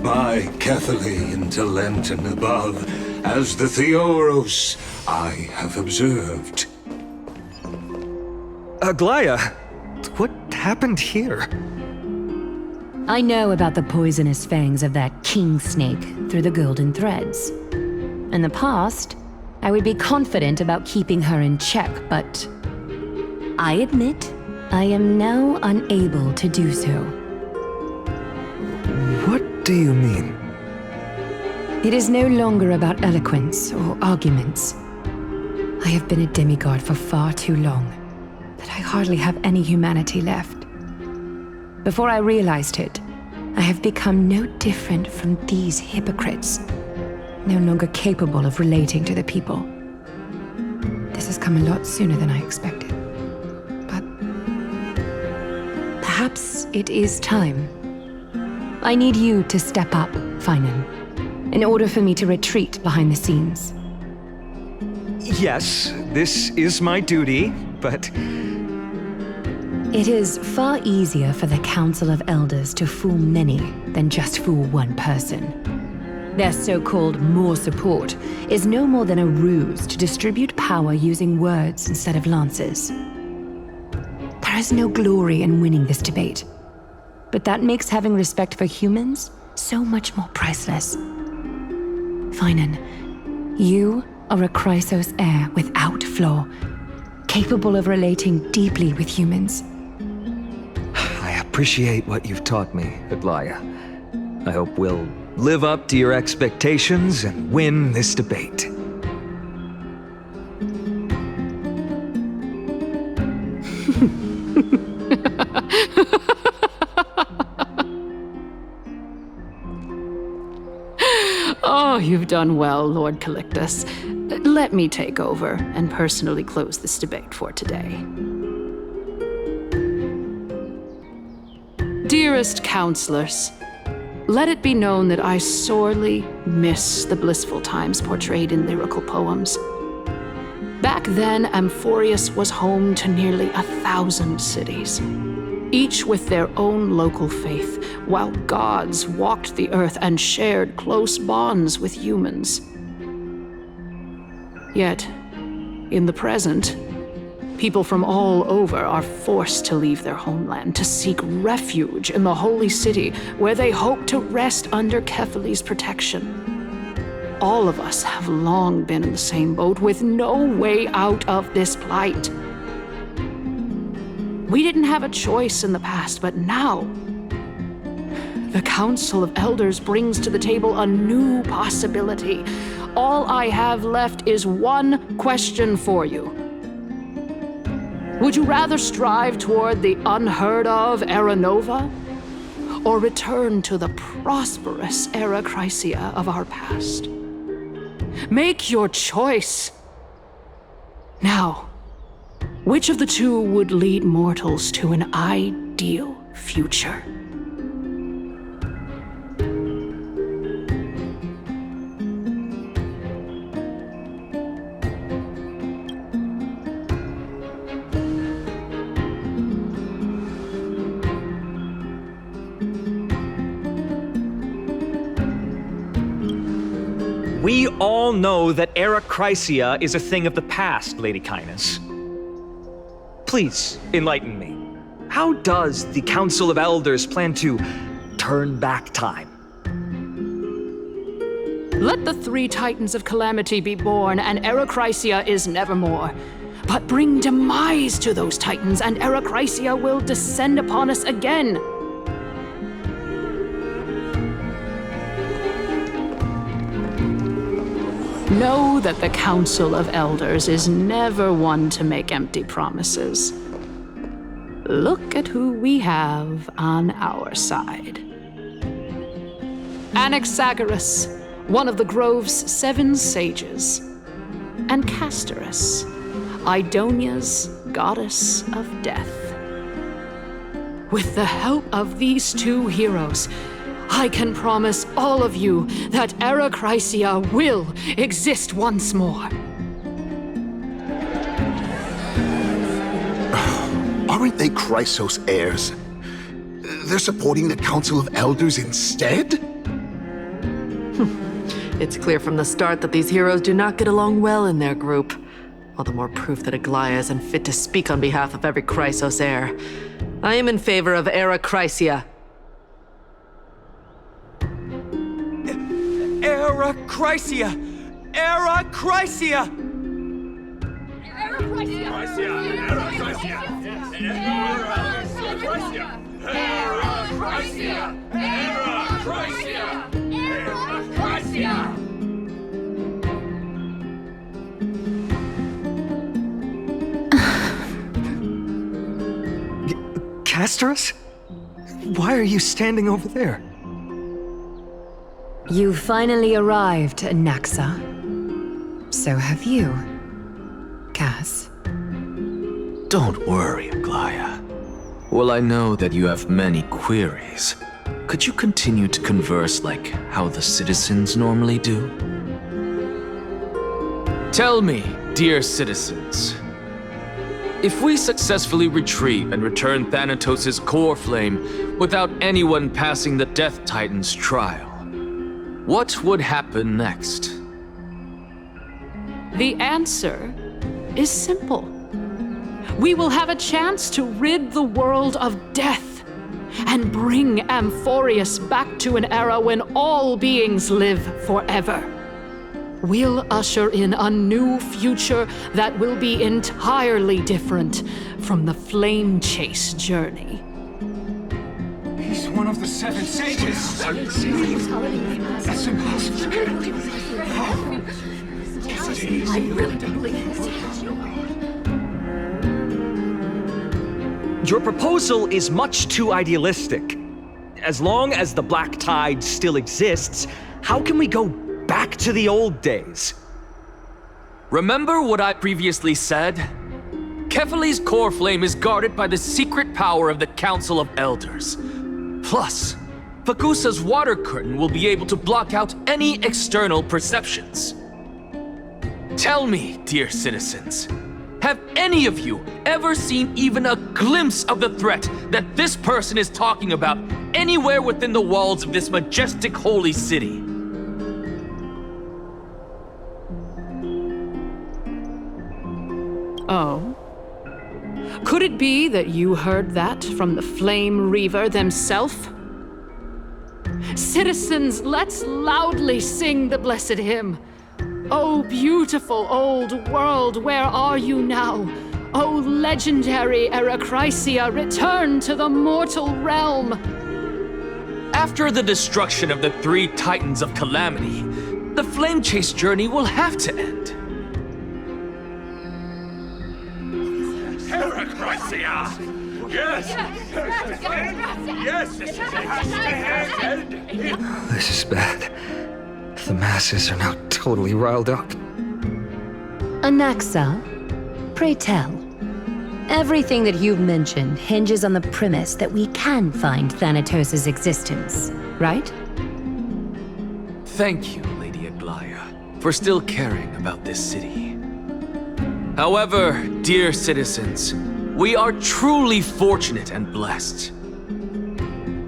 by carefully into Lent and above, as the Theoros I have observed. Aglaya, what happened here? I know about the poisonous fangs of that king snake through the golden threads. In the past, I would be confident about keeping her in check, but I admit I am now unable to do so. What do you mean? It is no longer about eloquence or arguments. I have been a demigod for far too long that I hardly have any humanity left. Before I realized it, I have become no different from these hypocrites, no longer capable of relating to the people. This has come a lot sooner than I expected. But perhaps it is time. I need you to step up, Finan, in order for me to retreat behind the scenes. Yes, this is my duty, but... It is far easier for the Council of Elders to fool many than just fool one person. Their so-called more support is no more than a ruse to distribute power using words instead of lances. There is no glory in winning this debate, but that makes having respect for humans so much more priceless. Finan, you are a Chrysos heir without flaw, capable of relating deeply with humans. I appreciate what you've taught me, Aglaya. I hope we'll live up to your expectations and win this debate. Oh, you've done well, Lord Calictus. Let me take over and personally close this debate for today. Dearest counselors, let it be known that I sorely miss the blissful times portrayed in lyrical poems. Back then, Amphoreus was home to nearly 1,000 cities, each with their own local faith, while gods walked the earth and shared close bonds with humans. Yet, in the present, people from all over are forced to leave their homeland to seek refuge in the holy city where they hope to rest under Kephales's protection. All of us have long been in the same boat with no way out of this plight. We didn't have a choice in the past, but now, the Council of Elders brings to the table a new possibility. All I have left is one question for you. Would you rather strive toward the unheard of Era Nova, or return to the prosperous Era Chrysia of our past? Make your choice. Now, which of the two would lead mortals to an ideal future? We all know that Era Chrysia is a thing of the past, Lady Kainas. Please, enlighten me. How does the Council of Elders plan to turn back time? Let the 3 Titans of Calamity be born, and Era Chrysia is nevermore. But bring demise to those Titans, and Era Chrysia will descend upon us again. Know that the Council of Elders is never one to make empty promises. Look at who we have on our side. Anaxagoras, one of the Grove's 7 sages, and Castorus, Idonia's goddess of death. With the help of these 2 heroes, I can promise all of you that Era Chrysia will exist once more. Aren't they Chrysos heirs? They're supporting the Council of Elders instead? It's clear from the start that these heroes do not get along well in their group. All the more proof that Aglaya is unfit to speak on behalf of every Chrysos heir. I am in favor of Era Chrysia. Era Chrysia! Era Chrysia! Castorus? Why are you standing over there? You finally arrived, Naxa. So have you, Cass. Don't worry, Aglaya. Well, I know that you have many queries. Could you continue to converse like how the citizens normally do? Tell me, dear citizens, if we successfully retrieve and return Thanatos' core flame without anyone passing the Death Titan's trial, what would happen next? The answer is simple. We will have a chance to rid the world of death and bring Amphoreus back to an era when all beings live forever. We'll usher in a new future that will be entirely different from the flame chase journey. He's one of the seven sages. That's impossible. I really don't believe it. Your proposal is much too idealistic. As long as the Black Tide still exists, how can we go back to the old days? Remember what I previously said? Kefali's core flame is guarded by the secret power of the Council of Elders. Plus, Fagusa's water curtain will be able to block out any external perceptions. Tell me, dear citizens, have any of you ever seen even a glimpse of the threat that this person is talking about anywhere within the walls of this majestic holy city? Oh? Could it be that you heard that from the Flame Reaver themselves? Citizens, let's loudly sing the blessed hymn. Oh, beautiful old world, where are you now? Oh, legendary Erechrysia, return to the mortal realm. After the destruction of the 3 Titans of Calamity, the Flame Chase journey will have to end. Erechrysia! Yes! Yes! This is bad. The masses are now totally riled up. Anaxa, pray tell. Everything that you've mentioned hinges on the premise that we can find Thanatos' existence, right? Thank you, Lady Aglaya, for still caring about this city. However, dear citizens, we are truly fortunate and blessed.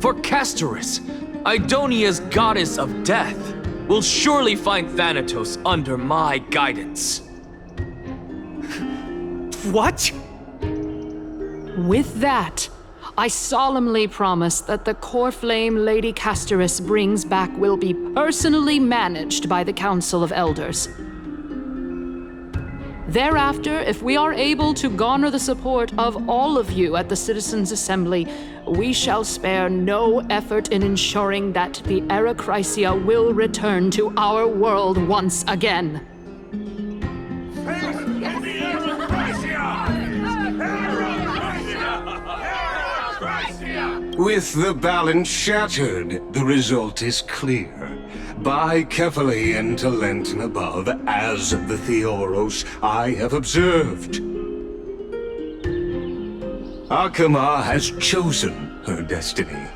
For Castorus, Idonia's goddess of death, will surely find Thanatos under my guidance. What? With that, I solemnly promise that the core flame Lady Castorus brings back will be personally managed by the Council of Elders. Thereafter, if we are able to garner the support of all of you at the Citizens' Assembly, we shall spare no effort in ensuring that the Erechrysia will return to our world once again. With the balance shattered, the result is clear. By Kefali and Talenton above, as the Theoros I have observed. Akama has chosen her destiny.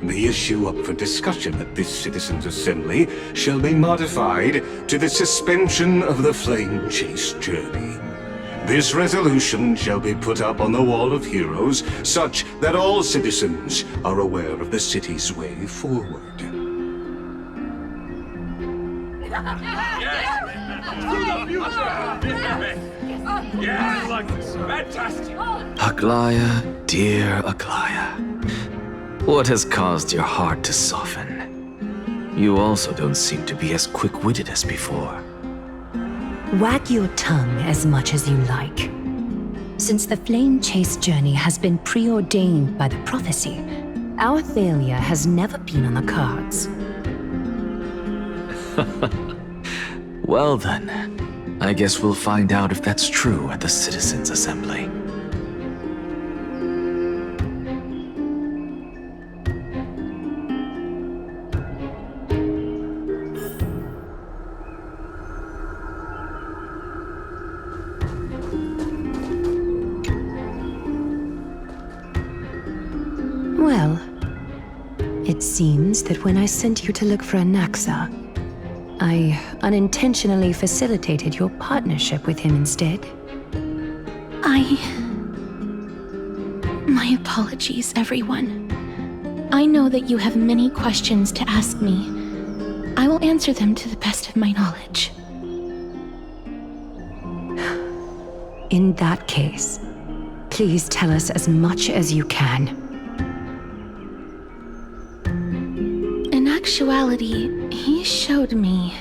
The issue up for discussion at this Citizens' Assembly shall be modified to the suspension of the Flame Chase journey. This resolution shall be put up on the Wall of Heroes, such that all citizens are aware of the city's way forward. Yeah, I like this. Fantastic. Aglaya, dear Aglaya. What has caused your heart to soften? You also don't seem to be as quick-witted as before. Wag your tongue as much as you like. Since the flame chase journey has been preordained by the prophecy, our failure has never been on the cards. Well then, I guess we'll find out if that's true at the Citizens' Assembly. Well, it seems that when I sent you to look for Anaxa, I unintentionally facilitated your partnership with him instead. My apologies, everyone. I know that you have many questions to ask me. I will answer them to the best of my knowledge. In that case, please tell us as much as you can. In actuality, he showed me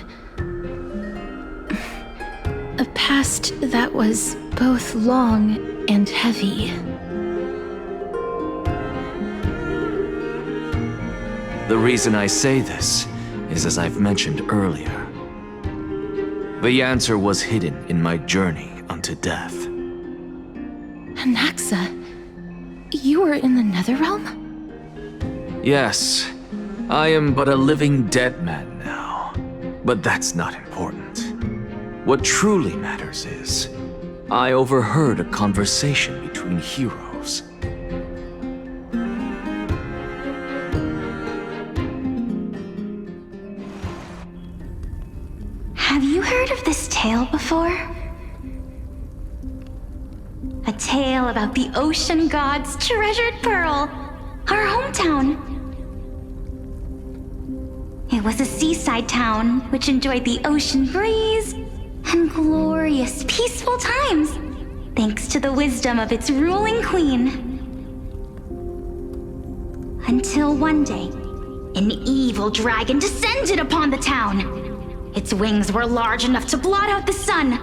a past that was both long and heavy. The reason I say this is as I've mentioned earlier. The answer was hidden in my journey unto death. Anaxa, you were in the Netherrealm? Yes, I am but a living dead man now. But that's not important. What truly matters is, I overheard a conversation between heroes. Have you heard of this tale before? A tale about the ocean god's treasured pearl, our hometown. It was a seaside town which enjoyed the ocean breeze and glorious, peaceful times, thanks to the wisdom of its ruling queen. Until one day, an evil dragon descended upon the town. Its wings were large enough to blot out the sun,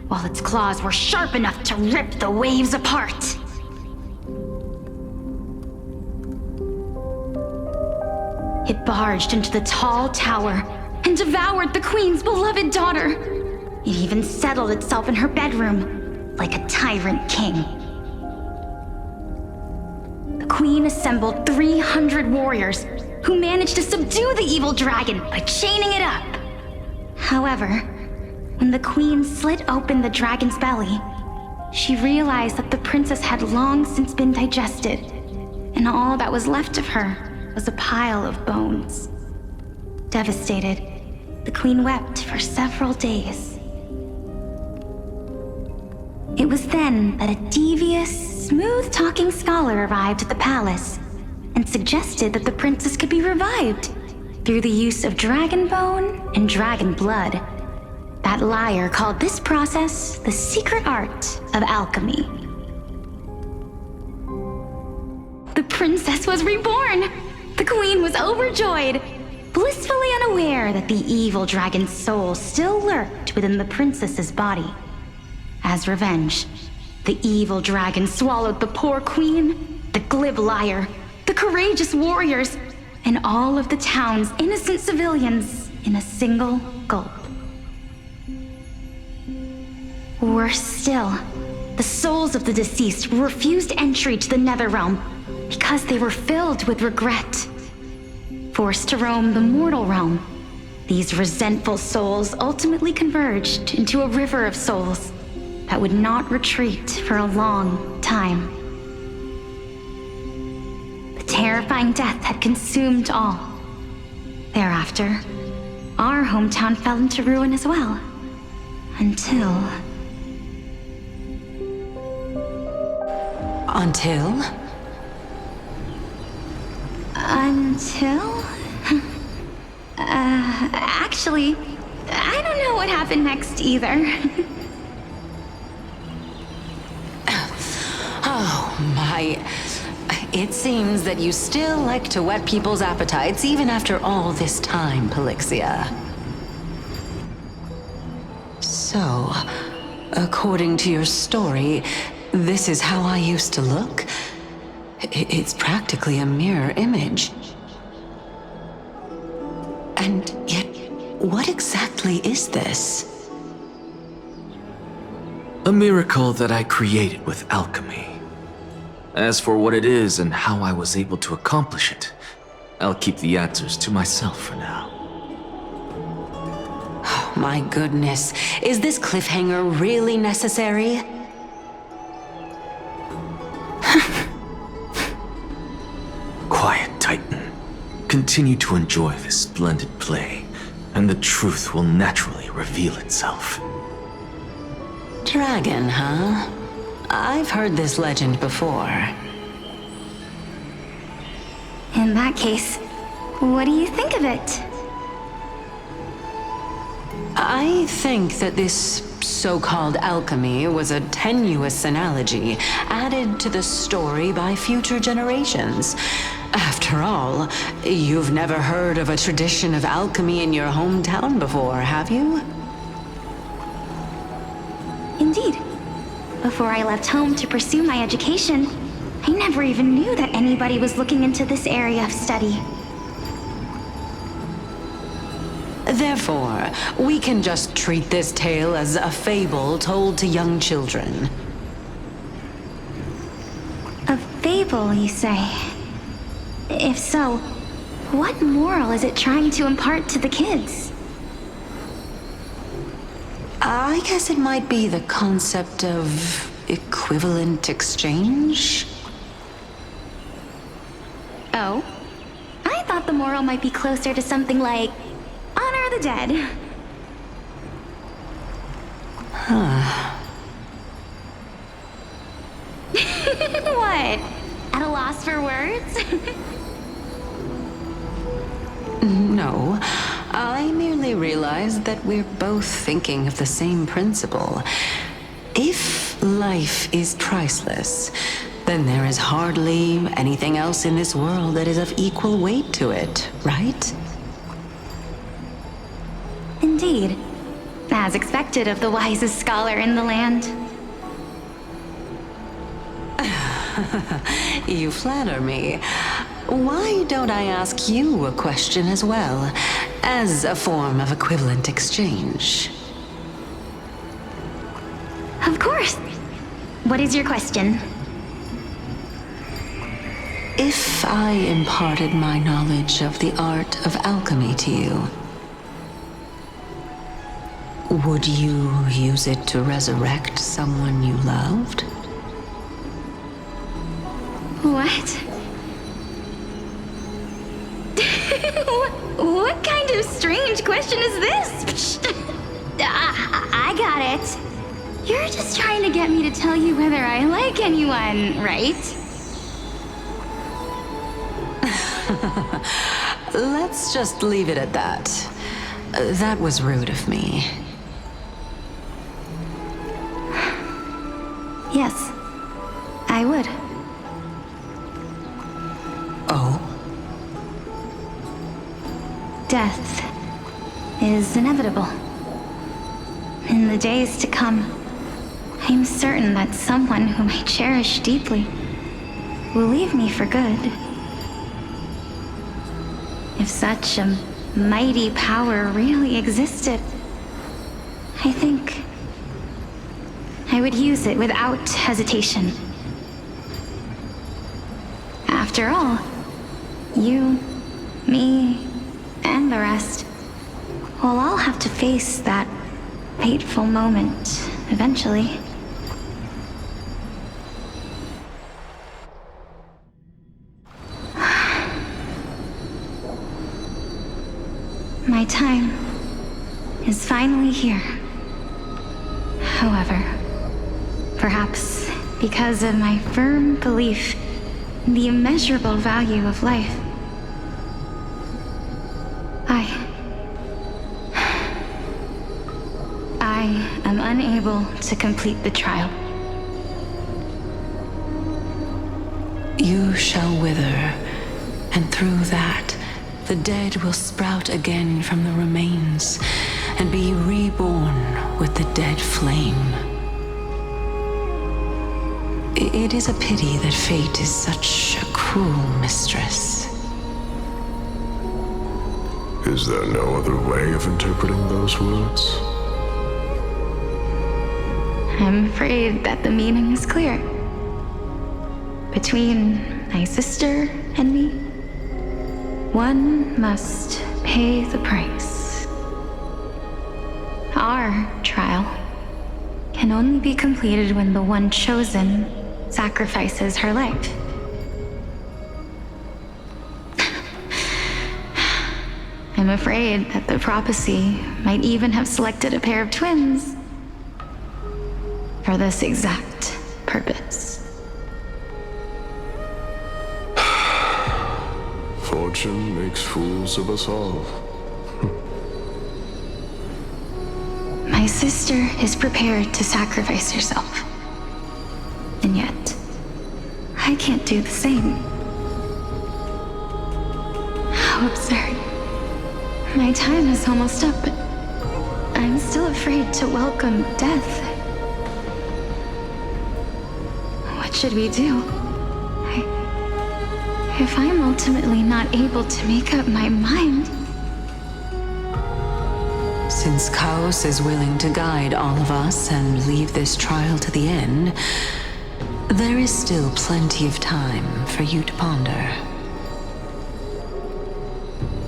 while its claws were sharp enough to rip the waves apart. It barged into the tall tower and devoured the queen's beloved daughter. It even settled itself in her bedroom, like a tyrant king. The queen assembled 300 warriors who managed to subdue the evil dragon by chaining it up. However, when the queen slit open the dragon's belly, she realized that the princess had long since been digested, and all that was left of her was a pile of bones. Devastated, the queen wept for several days. It was then that a devious, smooth-talking scholar arrived at the palace and suggested that the princess could be revived through the use of dragon bone and dragon blood. That liar called this process the secret art of alchemy. The princess was reborn! The queen was overjoyed, blissfully unaware that the evil dragon's soul still lurked within the princess's body. As revenge, the evil dragon swallowed the poor queen, the glib liar, the courageous warriors, and all of the town's innocent civilians in a single gulp. Worse still, the souls of the deceased were refused entry to the Netherrealm because they were filled with regret. Forced to roam the mortal realm, these resentful souls ultimately converged into a river of souls that would not retreat for a long time. The terrifying death had consumed all. Thereafter, our hometown fell into ruin as well. Until... know what happened next either. Oh, my. It seems that you still like to whet people's appetites even after all this time, Pelixia. So, according to your story, this is how I used to look? It's practically a mirror image. And yet, what exactly is this? A miracle that I created with alchemy. As for what it is and how I was able to accomplish it, I'll keep the answers to myself for now. Oh, my goodness. Is this cliffhanger really necessary? Quiet, Titan. Continue to enjoy this splendid play, and the truth will naturally reveal itself. Dragon, huh? I've heard this legend before. In that case, what do you think of it? I think that this so-called alchemy was a tenuous analogy added to the story by future generations. After all, you've never heard of a tradition of alchemy in your hometown before, have you? Indeed. Before I left home to pursue my education, I never even knew that anybody was looking into this area of study. Therefore, we can just treat this tale as a fable told to young children. A fable, you say? If so, what moral is it trying to impart to the kids? I guess it might be the concept of equivalent exchange? Oh? I thought the moral might be closer to something like honor the dead. What? At a loss for words? No, I merely realized that we're both thinking of the same principle. If life is priceless, then there is hardly anything else in this world that is of equal weight to it, right? Indeed. As expected of the wisest scholar in the land. You flatter me. Why don't I ask you a question as well, as a form of equivalent exchange? Of course. What is your question? If I imparted my knowledge of the art of alchemy to you, would you use it to resurrect someone you loved? What? What kind of strange question is this? I got it. You're just trying to get me to tell you whether I like anyone, right? Let's just leave it at that. That was rude of me. Yes, I would. Oh? Death is inevitable. In the days to come, I'm certain that someone whom I cherish deeply will leave me for good. If such a mighty power really existed, I think I would use it without hesitation. After all, you, me, and the rest will all have to face that fateful moment eventually. My time is finally here. However, perhaps because of my firm belief in the immeasurable value of life, I am unable to complete the trial. You shall wither, and through that, the dead will sprout again from the remains, and be reborn with the dead flame. It is a pity that fate is such a cruel mistress. Is there no other way of interpreting those words? I'm afraid that the meaning is clear. Between my sister and me, one must pay the price. Our trial can only be completed when the one chosen sacrifices her life. I'm afraid that the prophecy might even have selected a pair of twins for this exact purpose. Fortune makes fools of us all. My sister is prepared to sacrifice herself. And yet, I can't do the same. How absurd. My time is almost up, but I'm still afraid to welcome death. What should we do? If I'm ultimately not able to make up my mind... Since Chaos is willing to guide all of us and leave this trial to the end, there is still plenty of time for you to ponder.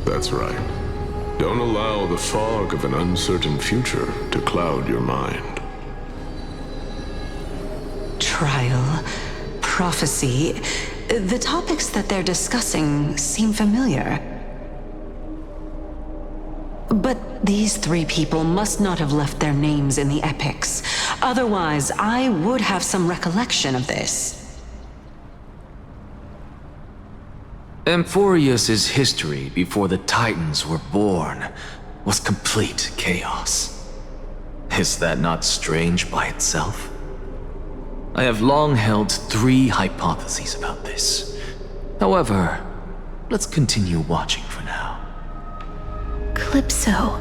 That's right. Don't allow the fog of an uncertain future to cloud your mind. Trial, prophecy, the topics that they're discussing seem familiar. But these three people must not have left their names in the epics. Otherwise, I would have some recollection of this. Amphoreus' history before the Titans were born was complete chaos. Is that not strange by itself? I have long held 3 hypotheses about this. However, let's continue watching for now. Calypso,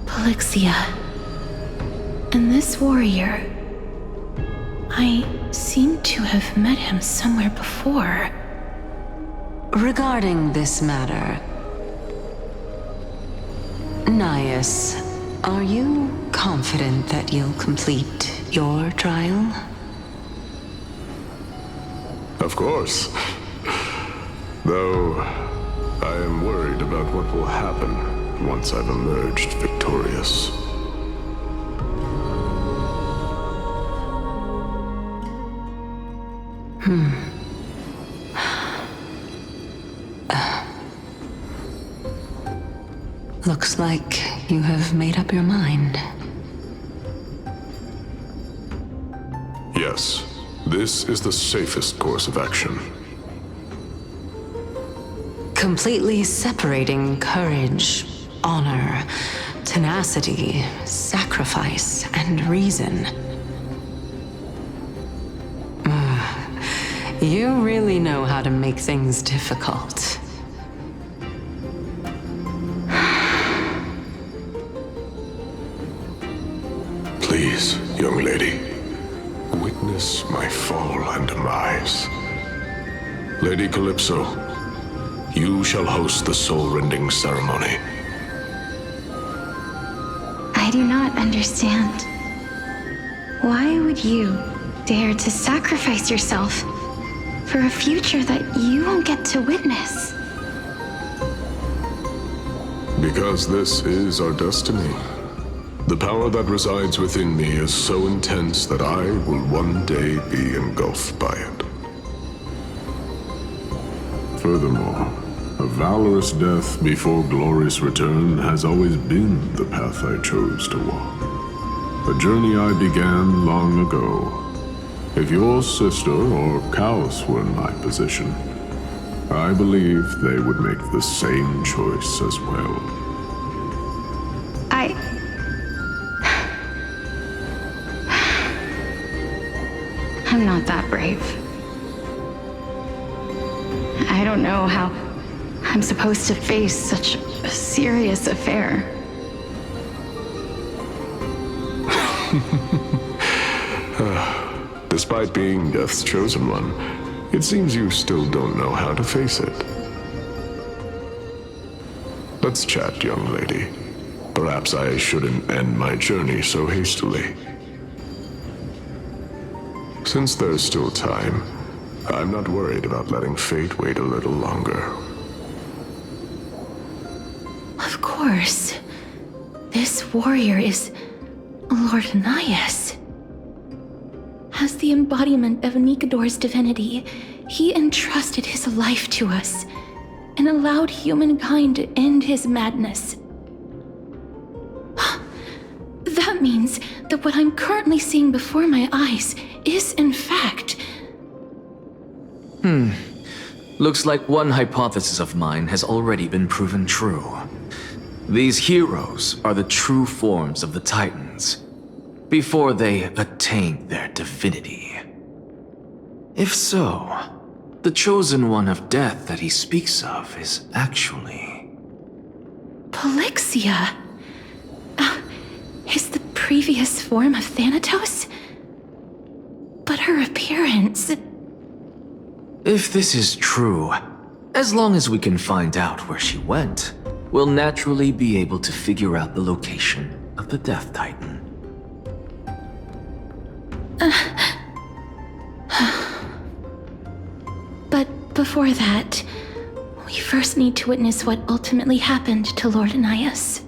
Polixia, and this warrior. I seem to have met him somewhere before. Regarding this matter, Nias, are you confident that you'll complete your trial? Of course. Though, I am worried about what will happen once I've emerged victorious. Looks like you have made up your mind. Yes, this is the safest course of action. Completely separating courage, honor, tenacity, sacrifice, and reason. You really know how to make things difficult. Please, young lady, witness my fall and demise. Lady Calypso, you shall host the soul-rending ceremony. I do not understand. Why would you dare to sacrifice yourself for a future that you won't get to witness? Because this is our destiny. The power that resides within me is so intense that I will one day be engulfed by it. Furthermore, a valorous death before glorious return has always been the path I chose to walk. A journey I began long ago. If your sister or Chaos were in my position, I believe they would make the same choice as well. I'm not that brave. I don't know how I'm supposed to face such a serious affair. Despite being Death's chosen one, it seems you still don't know how to face it. Let's chat, young lady. Perhaps I shouldn't end my journey so hastily. Since there's still time, I'm not worried about letting fate wait a little longer. Of course. This warrior is Lord Anaias. As the embodiment of Nikador's divinity, he entrusted his life to us and allowed humankind to end his madness. That means that what I'm currently seeing before my eyes is, in fact... Looks like one hypothesis of mine has already been proven true. These heroes are the true forms of the Titans, before they attain their divinity. If so, the chosen one of death that he speaks of is actually... Polixia? Is the previous form of Thanatos? But her appearance... If this is true, as long as we can find out where she went, we'll naturally be able to figure out the location of the Death Titan. But before that, we first need to witness what ultimately happened to Lord Anaias.